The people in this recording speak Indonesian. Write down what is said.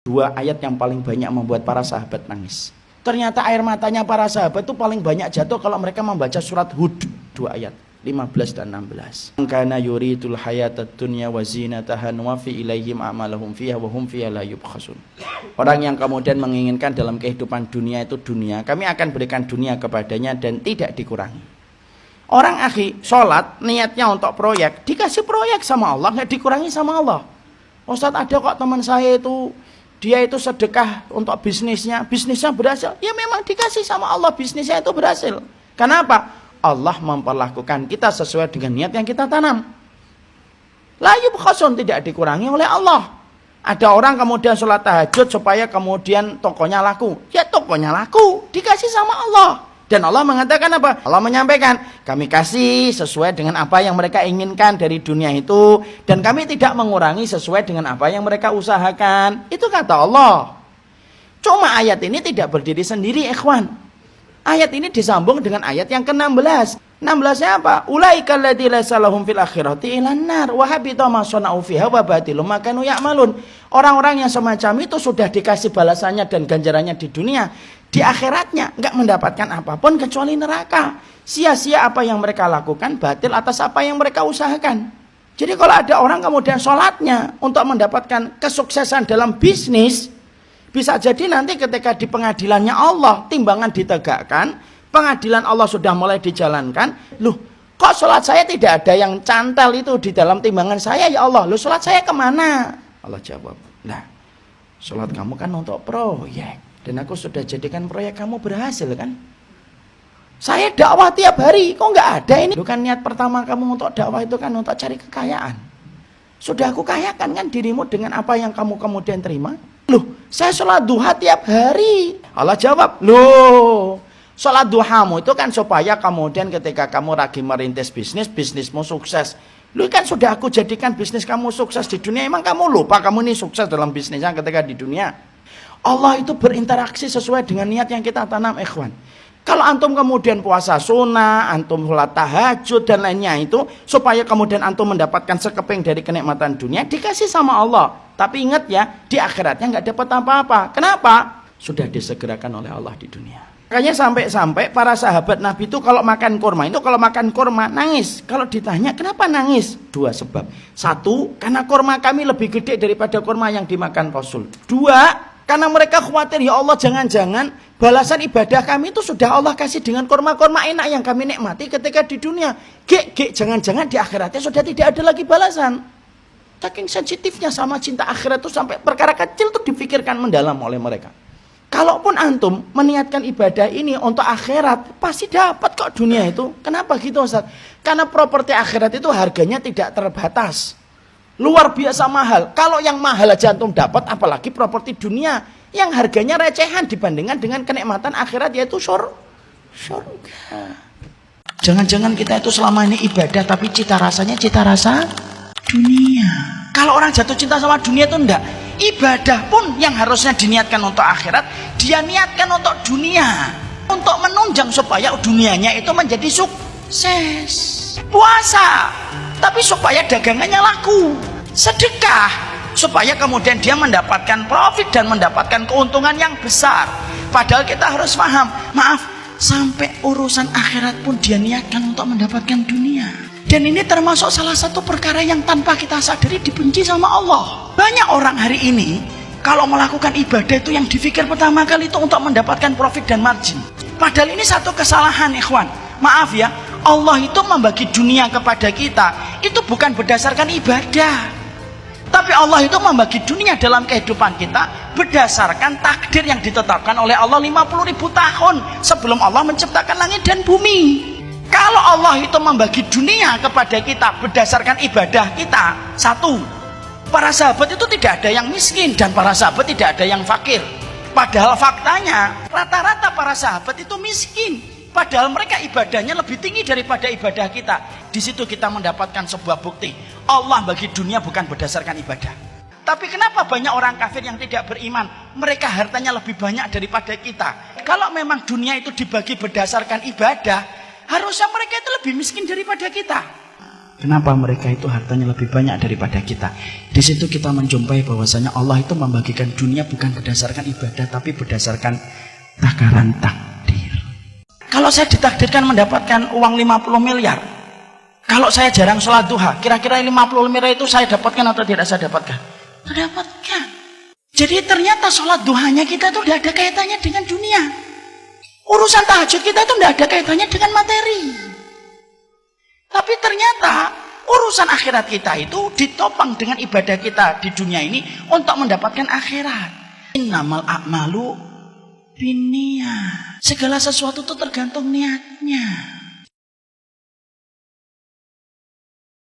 Dua ayat yang paling banyak membuat para sahabat nangis. Ternyata air matanya para sahabat itu paling banyak jatuh kalau mereka membaca surat Hud, dua ayat 15 dan 16. Kana yuridul hayatad dunya wa zinataha nuwaffi ilaihim a'malahum fiha wa hum fiha la yubkhasun. Orang yang kemudian menginginkan dalam kehidupan dunia itu dunia, kami akan berikan dunia kepadanya dan tidak dikurangi. Orang akhi sholat niatnya untuk proyek, dikasih proyek sama Allah, nggak dikurangi sama Allah. Ustadz, ada kok teman saya itu dia itu sedekah untuk bisnisnya berhasil. Ya memang dikasih sama Allah, bisnisnya itu berhasil. Kenapa? Allah memperlakukan kita sesuai dengan niat yang kita tanam. La yubkhasun, tidak dikurangi oleh Allah. Ada orang kemudian sholat tahajud supaya kemudian tokonya laku. Ya tokonya laku, dikasih sama Allah. Dan Allah mengatakan apa? Allah menyampaikan, kami kasih sesuai dengan apa yang mereka inginkan dari dunia itu. Dan kami tidak mengurangi sesuai dengan apa yang mereka usahakan. Itu kata Allah. Cuma ayat ini tidak berdiri sendiri, ikhwan. Ayat ini disambung dengan ayat yang ke-16. 16-nya apa? Ulaika alladziina laysa lahum fil akhirati ilan nar wa habita ma sana'u fiha wa batilum ma kanu ya'malun. Orang-orang yang semacam itu sudah dikasih balasannya dan ganjarannya di dunia. Di akhiratnya enggak mendapatkan apapun kecuali neraka. Sia-sia apa yang mereka lakukan, batil atas apa yang mereka usahakan. Jadi kalau ada orang kemudian sholatnya untuk mendapatkan kesuksesan dalam bisnis, bisa jadi nanti ketika di pengadilannya Allah timbangan ditegakkan, pengadilan Allah sudah mulai dijalankan, loh kok sholat saya tidak ada yang cantel itu di dalam timbangan saya ya Allah, loh sholat saya kemana? Allah jawab, nah sholat kamu kan untuk proyek. Dan aku sudah jadikan proyek kamu berhasil kan. Saya dakwah tiap hari, kok nggak ada ini? Bukan niat pertama kamu untuk dakwah itu kan untuk cari kekayaan. Sudah aku kayakan kan dirimu dengan apa yang kamu kemudian terima. Loh, saya sholat duha tiap hari. Allah jawab, loh, sholat duhamu itu kan supaya kemudian ketika kamu lagi merintis bisnis, bisnismu sukses. Loh kan sudah aku jadikan bisnis kamu sukses di dunia. Emang kamu lupa kamu ini sukses dalam bisnisnya ketika di dunia? Allah itu berinteraksi sesuai dengan niat yang kita tanam, ikhwan. Kalau antum kemudian puasa sunnah, antum sholat tahajud dan lainnya itu supaya kemudian antum mendapatkan sekeping dari kenikmatan dunia, dikasih sama Allah. Tapi ingat ya, di akhiratnya nggak dapat apa-apa. Kenapa? Sudah disegerakan oleh Allah di dunia. Makanya sampai-sampai para sahabat Nabi itu kalau makan kurma nangis. Kalau ditanya kenapa nangis? Dua sebab. Satu, karena kurma kami lebih gede daripada kurma yang dimakan Rasul. Dua, karena mereka khawatir, ya Allah jangan-jangan balasan ibadah kami itu sudah Allah kasih dengan kurma-kurma enak yang kami nikmati ketika di dunia. Jangan-jangan di akhiratnya sudah tidak ada lagi balasan. Saking sensitifnya sama cinta akhirat itu sampai perkara kecil itu dipikirkan mendalam oleh mereka. Kalaupun antum meniatkan ibadah ini untuk akhirat, pasti dapat kok dunia itu. Kenapa gitu Ustaz? Karena properti akhirat itu harganya tidak terbatas. Luar biasa mahal. Kalau yang mahal aja antum dapat, apalagi properti dunia yang harganya recehan dibandingkan dengan kenikmatan akhirat, yaitu surga. Jangan-jangan kita itu selama ini ibadah tapi cita rasanya cita rasa dunia. Kalau orang jatuh cinta sama dunia itu enggak. Ibadah pun yang harusnya diniatkan untuk akhirat, dia niatkan untuk dunia, untuk menunjang supaya dunianya itu menjadi sukses. Puasa tapi supaya dagangannya laku. Sedekah supaya kemudian dia mendapatkan profit dan mendapatkan keuntungan yang besar. Padahal kita harus paham, maaf, sampai urusan akhirat pun dia niatkan untuk mendapatkan dunia. Dan ini termasuk salah satu perkara yang tanpa kita sadari dibenci sama Allah. Banyak orang hari ini kalau melakukan ibadah itu yang dipikir pertama kali itu untuk mendapatkan profit dan margin. Padahal ini satu kesalahan, ikhwan. Maaf ya, Allah itu membagi dunia kepada kita itu bukan berdasarkan ibadah. Tapi Allah itu membagi dunia dalam kehidupan kita berdasarkan takdir yang ditetapkan oleh Allah 50.000 tahun sebelum Allah menciptakan langit dan bumi. Kalau Allah itu membagi dunia kepada kita berdasarkan ibadah kita, satu, para sahabat itu tidak ada yang miskin dan para sahabat tidak ada yang fakir. Padahal faktanya rata-rata para sahabat itu miskin. Padahal mereka ibadahnya lebih tinggi daripada ibadah kita. Di situ kita mendapatkan sebuah bukti. Allah bagi dunia bukan berdasarkan ibadah. Tapi kenapa banyak orang kafir yang tidak beriman? Mereka hartanya lebih banyak daripada kita. Kalau memang dunia itu dibagi berdasarkan ibadah, harusnya mereka itu lebih miskin daripada kita. Kenapa mereka itu hartanya lebih banyak daripada kita? Di situ kita menjumpai bahwasanya Allah itu membagikan dunia bukan berdasarkan ibadah, tapi berdasarkan takaran takdir. Kalau saya ditakdirkan mendapatkan uang 50 miliar, kalau saya jarang sholat duha, kira-kira 50 miliar itu saya dapatkan atau tidak saya dapatkan? Dapatkan. Jadi ternyata sholat duhanya kita itu tidak ada kaitannya dengan dunia. Urusan tahajud kita itu tidak ada kaitannya dengan materi. Tapi ternyata urusan akhirat kita itu ditopang dengan ibadah kita di dunia ini untuk mendapatkan akhirat. Innamal a'malu binniyat. Segala sesuatu itu tergantung niatnya.